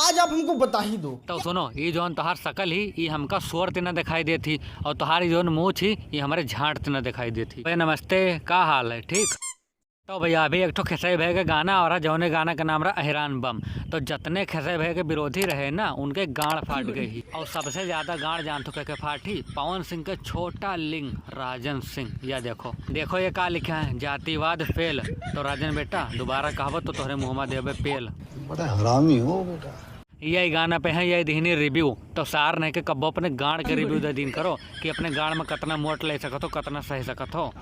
आज आप हमको बता ही दो। तो सुनो, ये जोन तोहार शकल ही ये हमका स्वर तिना दिखाई देती और तुम्हारी जोन मूछ ही ये हमारे झांट तिना दिखाई देती। भाई नमस्ते, का हाल है? ठीक। तो भैया अभी एक ठो खेसारी भाई का गाना और जौने गाना का नाम रहा अहिरान बम। तो जितने खेसारी भाई के विरोधी रहे ना उनके गाड़ फाट गई और सबसे ज्यादा गाड़ जान तो के फाटी पवन सिंह के छोटा लिंग राजन सिंह। या देखो देखो ये का लिखा है, जातिवाद फेल। तो राजन बेटा दोबारा कहावत तो तोहरे मुँह में देवे पेल। बड़ा हरामी हो बेटा। यही गाना पे है यही दीनी रिव्यू। तो सार नहीं के कब्बो अपने गाड़ के रिव्यू दे दिन करो कि अपने गाड़ में कितना मोट ले सकत हो, कितना सही सकत हो।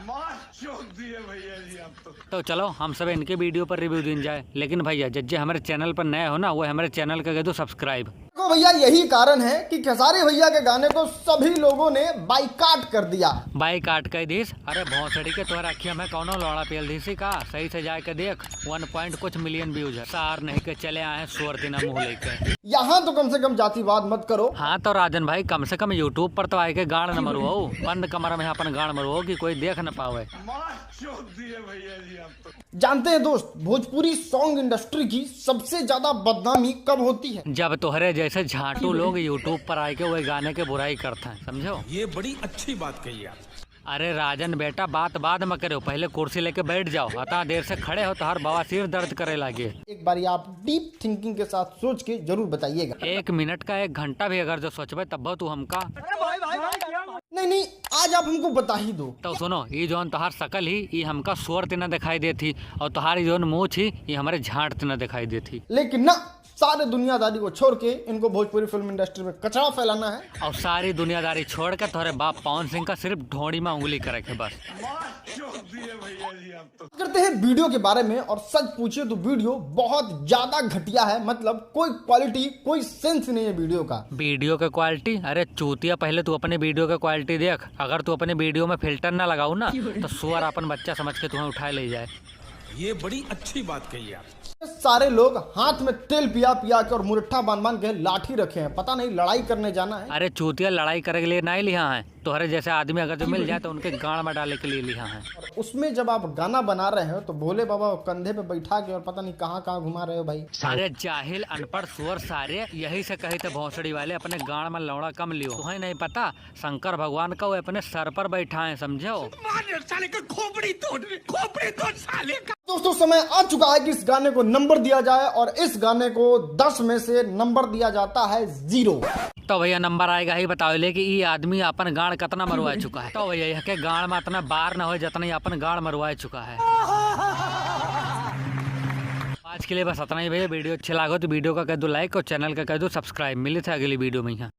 तो चलो हम सब इनके वीडियो पर रिव्यू दिन जाए। लेकिन भैया जज्जे हमारे चैनल पर नए हो ना वो हमारे चैनल का कह दो सब्सक्राइब। तो भैया यही कारण है कि खेसारी भैया के गाने को सभी लोगों ने बाइकाट कर दिया। बाइकाट कर दीस? अरे भौसड़ी के तोहर अखिया में कौनो लौड़ा पेल दीसी का? सही से जाके देख 1 कुछ मिलियन व्यूज है। सार नहीं के चले आए स्वर दिना मुँह लेके। यहाँ तो कम से कम जातिवाद मत करो। हाँ तो राजन भाई कम से कम यूट्यूब पर तो आए के गाड़ न मरो, बंद कमरा में अपन गाड़ मरो कि कोई देख न पावे। जानते हैं दोस्त, भोजपुरी सॉन्ग इंडस्ट्री की सबसे ज्यादा बदनामी कब होती है? जब तोहरे जैसे झाटू लोग यूट्यूब पर आए के वही गाने के बुराई करते हैं, समझो। ये बड़ी अच्छी बात कही आप। अरे राजन बेटा बात बाद में करो, पहले कुर्सी लेके बैठ जाओ। हता देर से खड़े हो तो हर बवासीर दर्द करे लगे। एक बार आप डीप थिंकिंग के साथ सोच के जरूर बताइएगा। 1 मिनट का 1 घंटा भी अगर जो सोचबे तब तू हमका नहीं आज आप हमको बता ही दो। तो सुनो, ये जोन तोहार शकल ही ये हमका स्वर तिना दिखाई देती और तुम्हारी जोन मूछ ही ये हमारे झांट तिना दिखाई देती। लेकिन ना, सारे दुनियादारी को छोड़ के इनको भोजपुरी फिल्म इंडस्ट्री में कचरा फैलाना है। और सारी दुनियादारी छोड़ के तोहरे बाप पवन सिंह का सिर्फ ढोड़ी में उंगली करे के बस। करते हैं वीडियो के बारे में, और सच पूछिए तो वीडियो बहुत ज्यादा घटिया है। मतलब कोई क्वालिटी कोई सेंस नहीं है वीडियो का। वीडियो का क्वालिटी? अरे चूतिया, पहले तू अपने वीडियो का क्वालिटी देख। अगर तू अपने वीडियो में फिल्टर ना लगाऊ ना तो सुअर अपन बच्चा समझ के तुम्हें उठाए ले जाए। ये बड़ी अच्छी बात कही आप। सारे लोग हाथ में तेल पिया पिया के और मुरट्ठा बांध बांध के लाठी रखे हैं, पता नहीं लड़ाई करने जाना है। अरे चूतिया, लड़ाई करने के लिए नहीं लिया है। तोहरे जैसे आदमी अगर जो मिल जाए तो उनके गाड़ में डालने के लिए लिया है। उसमें जब आप गाना बना रहे हो तो भोले बाबा को कंधे पे बैठा के और पता नहीं कहाँ कहाँ घुमा रहे हो भाई। अरे जाहिल अनपढ़ सुअर सारे, यही से कही थे भौसड़ी वाले अपने गाड़ में लौड़ा कम लियो। तुम्हें नहीं पता शंकर भगवान का वो अपने सर पर बैठा है, समझो। दोस्तों समय आ चुका है कि इस गाने को नंबर दिया जाए, और इस गाने को 10 में से नंबर दिया जाता है 0। तो भैया नंबर आएगा ही बताओ ले कि ये आदमी अपन गाड़ कितना मरवा चुका है। तो भैया यह के गाड़ में इतना बार न हो जितना अपन गाड़ मरवा चुका है। आज के लिए बस इतना ही भैया। वीडियो अच्छे लागो तो वीडियो का कह दो लाइक और चैनल का कह दो सब्सक्राइब। मिले थे अगली वीडियो में यहाँ।